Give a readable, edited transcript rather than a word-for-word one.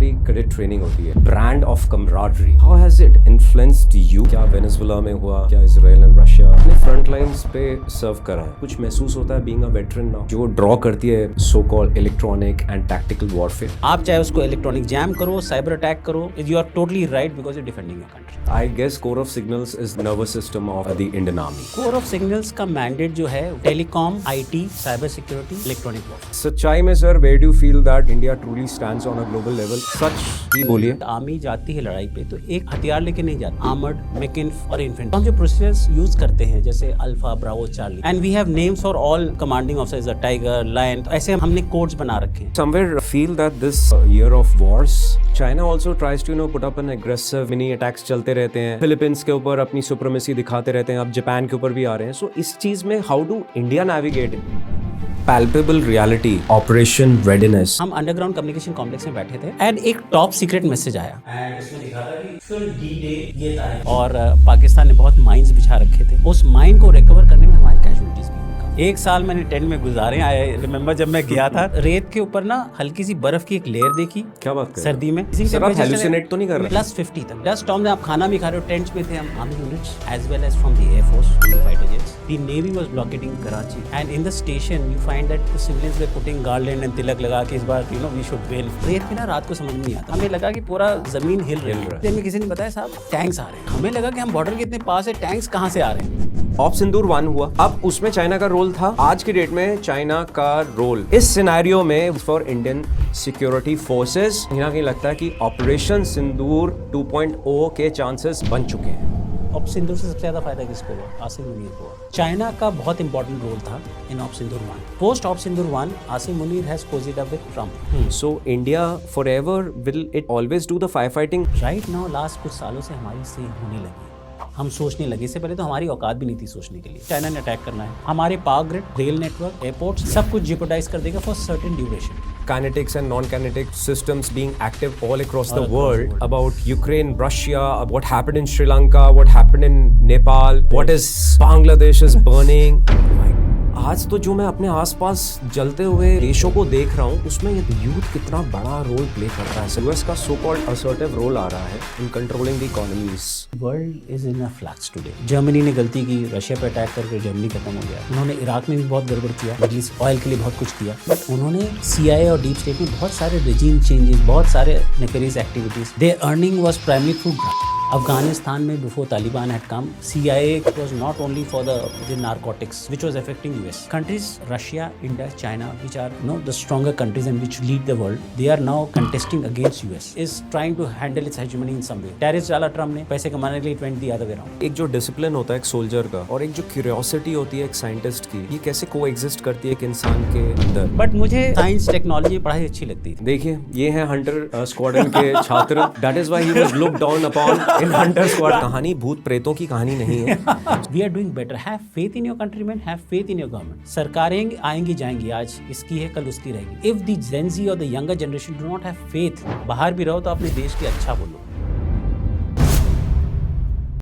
हमारी cadet training होती है, brand of camaraderie, how has it influenced you? क्या वेनेजुएला में हुआ, क्या इजराइल एंड रशिया ने फ्रंट लाइंस पे सर्व करा है? कुछ महसूस होता है बीइंग अ वेटरन नाउ, जो ड्रॉ करती है so called electronic and tactical warfare? आप चाहे उसको इलेक्ट्रॉनिक जैम करो, साइबर अटैक करो, you are totally right because you defending your country. I guess core of signals is nervous system of the Indian army. Corps of signals का mandate जो है telecom, IT, cyber security, electronic warfare. सच्चाई में sir, where do you feel that India truly stands on a global level? सच ही बोलिए। Army जाती है लड़ाई पे तो एक हथियार लेके नहीं जाती, आर्मर्ड, मैकिन्फ और इन्फेंट्री। हम जो प्रोसीजर्स यूज करते हैं जैसे alpha, bravo, charlie, and we have names for all commanding officers, tiger, lion, ऐसे हमने कोड्स बना रखे हैं। Somewhere feel that this year of wars, China also tries to put up an aggressive mini attacks चलते रहते हैं, Philippines के ऊपर अपनी सुप्रीमेसी दिखाते रहते हैं, अब जापान के ऊपर भी आ रहे हैं। सो इस चीज में how do India navigate it? Palpable reality, operation readiness. हम अंडरग्राउंड कम्युनिकेशन कॉम्प्लेक्स में बैठे थे एंड एक टॉप सीक्रेट मैसेज आया एंड उसमें लिखा था कि फुल डी-डे ये तारीख, और पाकिस्तान ने बहुत माइंस बिछा रखे थे। उस माइन को रिकवर करने में हमारी कैजुअलिटीज भी। एक साल मैंने टेंट में गुजारे। आई रिमेम्बर जब मैं गया था, रेत के ऊपर ना हल्की सी बर्फ की एक लेयर देखी। क्या बात कर सर्दी में हेलुसिनेट तो नहीं कर रहे? +50 तक डस्ट स्टॉर्म में आप खाना भी खा रहे हो। टेंट्स में थे हम, army units as well as from the air force, fighter jets. The navy was blockading Karachi and in the station you find that the civilians were putting garland and tilak लगा के इस बार वी शुड विन। रेत में ना रात को समझ नहीं आता, हमें लगा कि पूरा जमीन हिल रही है। हमें किसी ने बताया साहब टैंक्स आ रहे हैं। हमें लगा कि हम बॉर्डर के इतने पास है, टैंक्स कहाँ से आ रहे हैं। ऑप सिंदूर 1 हुआ, अब उसमें चाइना का रोल था। आज की डेट में चाइना का रोल इस सिनेरियो में फॉर इंडियन सिक्योरिटी फोर्सेस कहीं ना कहीं लगता है कि ऑपरेशन सिंदूर 2.0 के चांसेस बन चुके हैं। ऑप सिंदूर से सबसे ज्यादा फायदा किसको हुआ? आसिम मुनीर को। चाइना का बहुत इंपॉर्टेंट रोल था in op Sindoor 1। Post op Sindoor 1 Asim Munir has cozied up with Trump. So India forever will it always do the fire fighting? Right now last कुछ सालों से हमारी से होने लगी, हम सोचने लगे। इससे पहले तो हमारी औकात भी नहीं थी सोचने के लिए। चाइना ने अटैक करना है, हमारे power grid, rail network, airport सब कुछ जेपरडाइज कर देगा for certain duration. Kinetics and non-kinetic systems being active all across the world. About Ukraine, Russia, what happened in Sri Lanka, what happened in Nepal, what is Bangladesh is burning. आज तो जो मैं अपने आसपास जलते हुए देशों को देख रहा हूँ, उसमें ये यूथ कितना बड़ा रोल प्ले करता है। यूएस का सो कॉल्ड असर्टिव रोल आ रहा है in controlling the economies. World is in a flux today. Germany ने गलती की, रशिया पे अटैक करके जर्मनी खत्म हो गया। उन्होंने इराक में भी बहुत गड़बड़ किया, मिडिल ईस्ट ऑयल के लिए बहुत कुछ किया, बट उन्होंने CIA और डीप स्टेट में बहुत सारे रिजीम चेंजेस, बहुत सारे nefarious activities. Their earning was primary through Afghanistan में before Taliban had come, CIA was not only for the narcotics which was affecting US countries. Russia, India, China, which are the stronger countries and which lead the world, they are now contesting against US, is trying to handle its hegemony in some way. Tariffs डाला Trump ने, पैसे कमाने के लिए, it went the other way around. एक जो discipline होता है एक सोल्जर का और एक जो क्यूरियोसिटी होती है एक साइंटिस्ट की, ये कैसे कोएग्जिस्ट करती है एक इंसान के अंदर? बट मुझे साइंस, टेक्नोलॉजी, पढ़ाई अच्छी लगती है। देखिए, ये है हंटर स्क्वाड्रन के छात्र। That is why he was looked down upon. In Hunter squad कहानी भूत प्रेतों की कहानी नहीं है। We are doing better. Have faith in your countrymen. Have faith in your government. सरकारें आएंगी जाएंगी, आज इसकी है कल उसकी रहेगी। If the Gen Z or the younger generation do not have faith, बाहर भी रहो तो अपने देश के अच्छा बोलो।